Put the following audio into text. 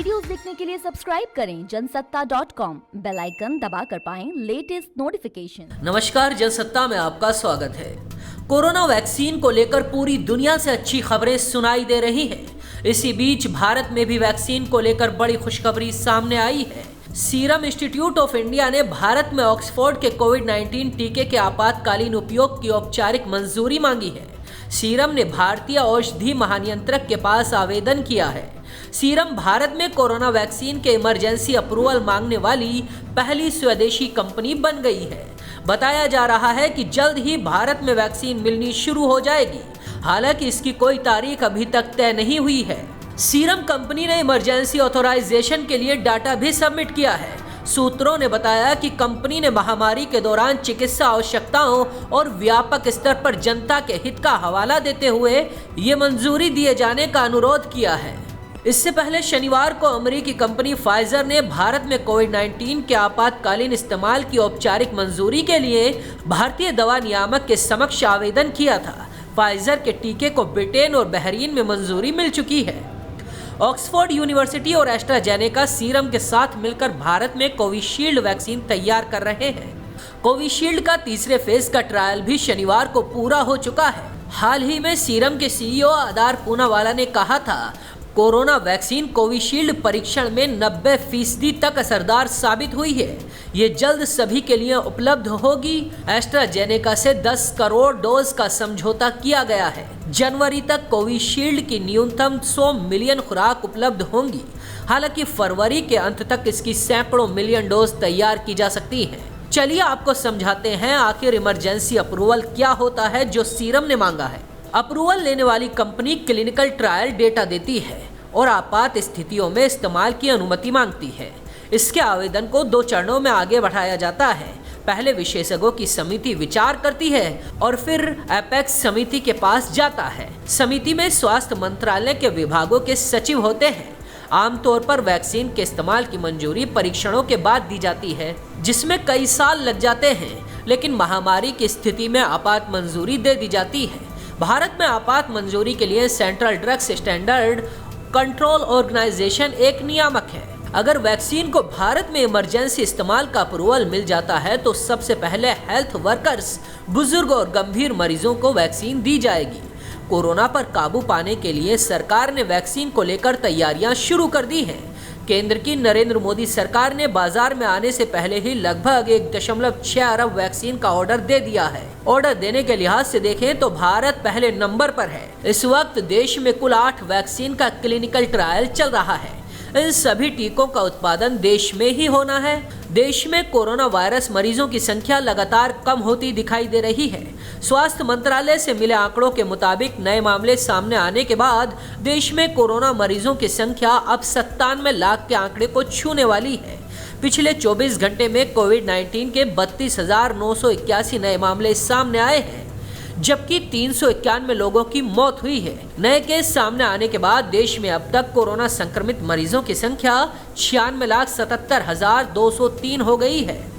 Videos देखने के लिए सब्सक्राइब करें जनसत्ता.com, बेल आइकन दबाकर पाएं लेटेस्ट नोटिफिकेशन। नमस्कार, जनसत्ता में आपका स्वागत है। कोरोना वैक्सीन को लेकर पूरी दुनिया से अच्छी खबरें सुनाई दे रही हैं। इसी बीच भारत में भी वैक्सीन को लेकर बड़ी खुशखबरी सामने आई है। सीरम इंस्टीट्यूट ऑफ इंडिया ने भारत में ऑक्सफोर्ड के कोविड-19 टीके के आपातकालीन उपयोग की औपचारिक मंजूरी मांगी है। सीरम ने भारतीय औषधि महानियंत्रक के पास आवेदन किया है। सीरम भारत में कोरोना वैक्सीन के इमरजेंसी अप्रूवल मांगने वाली पहली स्वदेशी कंपनी बन गई है। बताया जा रहा है कि जल्द ही भारत में वैक्सीन मिलनी शुरू हो जाएगी। हालांकि इसकी कोई तारीख अभी तक तय नहीं हुई है। सीरम कंपनी ने इमरजेंसी ऑथराइजेशन के लिए डाटा भी सबमिट किया है। सूत्रों ने बताया कि कंपनी ने महामारी के दौरान चिकित्सा आवश्यकताओं और व्यापक स्तर पर जनता के हित का हवाला देते हुए ये मंजूरी दिए जाने का अनुरोध किया है। इससे पहले शनिवार को अमेरिकी कंपनी फाइजर ने भारत में कोविड-19 के आपातकालीन इस्तेमाल की औपचारिक मंजूरी के लिए भारतीय दवा नियामक के समक्ष आवेदन किया था। फाइजर के टीके को ब्रिटेन और बहरीन में मंजूरी मिल चुकी है। ऑक्सफोर्ड यूनिवर्सिटी और एस्ट्राजेनेका सीरम के साथ मिलकर भारत में कोविशील्ड वैक्सीन तैयार कर रहे हैं। कोविशील्ड का तीसरे फेज का ट्रायल भी शनिवार को पूरा हो चुका है। हाल ही में सीरम के सीईओ आदार पूनावाला ने कहा था, कोरोना वैक्सीन कोविशील्ड परीक्षण में 90% तक असरदार साबित हुई है। ये जल्द सभी के लिए उपलब्ध होगी। एस्ट्राजेनेका से 10 करोड़ डोज का समझौता किया गया है। जनवरी तक कोविशील्ड की न्यूनतम 100 मिलियन खुराक उपलब्ध होंगी। हालांकि फरवरी के अंत तक इसकी सैकड़ों मिलियन डोज तैयार की जा सकती हैं। चलिए आपको समझाते हैं आखिर इमरजेंसी अप्रूवल क्या होता है जो सीरम ने मांगा है। अप्रूवल लेने वाली कंपनी क्लिनिकल ट्रायल डेटा देती है और आपात स्थितियों में इस्तेमाल की अनुमति मांगती है। इसके आवेदन को 2 चरणों में आगे बढ़ाया जाता है। पहले विशेषज्ञों की समिति विचार करती है और फिर एपेक्स समिति के पास जाता है। समिति में स्वास्थ्य मंत्रालय के विभागों के सचिव होते हैं। आमतौर पर वैक्सीन के इस्तेमाल की मंजूरी परीक्षणों के बाद दी जाती है, जिसमें कई साल लग जाते हैं, लेकिन महामारी की स्थिति में आपात मंजूरी दे दी जाती है। भारत में आपात मंजूरी के लिए central drugs standard control organisation एक नियामक है। अगर वैक्सीन को भारत में इमरजेंसी इस्तेमाल का अप्रूवल मिल जाता है तो सबसे पहले हेल्थ वर्कर्स, बुजुर्ग और गंभीर मरीजों को वैक्सीन दी जाएगी। कोरोना पर काबू पाने के लिए सरकार ने वैक्सीन को लेकर तैयारियां शुरू कर दी हैं। केंद्र की नरेंद्र मोदी सरकार ने बाजार में आने से पहले ही लगभग 1.6 अरब वैक्सीन का ऑर्डर दे दिया है। ऑर्डर देने के लिहाज से देखें तो भारत पहले नंबर पर है। इस वक्त देश में कुल 8 वैक्सीन का क्लिनिकल ट्रायल चल रहा है। इन सभी टीकों का उत्पादन देश में ही होना है। देश में कोरोना वायरस मरीजों की संख्या लगातार कम होती दिखाई दे रही है। स्वास्थ्य मंत्रालय से मिले आंकड़ों के मुताबिक नए मामले सामने आने के बाद देश में कोरोना मरीजों की संख्या अब 97 लाख के आंकड़े को छूने वाली है। पिछले 24 घंटे में कोविड-19 के 32,981 नए मामले सामने आए हैं, जबकि 391 लोगों की मौत हुई है। नए केस सामने आने के बाद देश में अब तक कोरोना संक्रमित मरीजों की संख्या 96,77,203 हो गई है।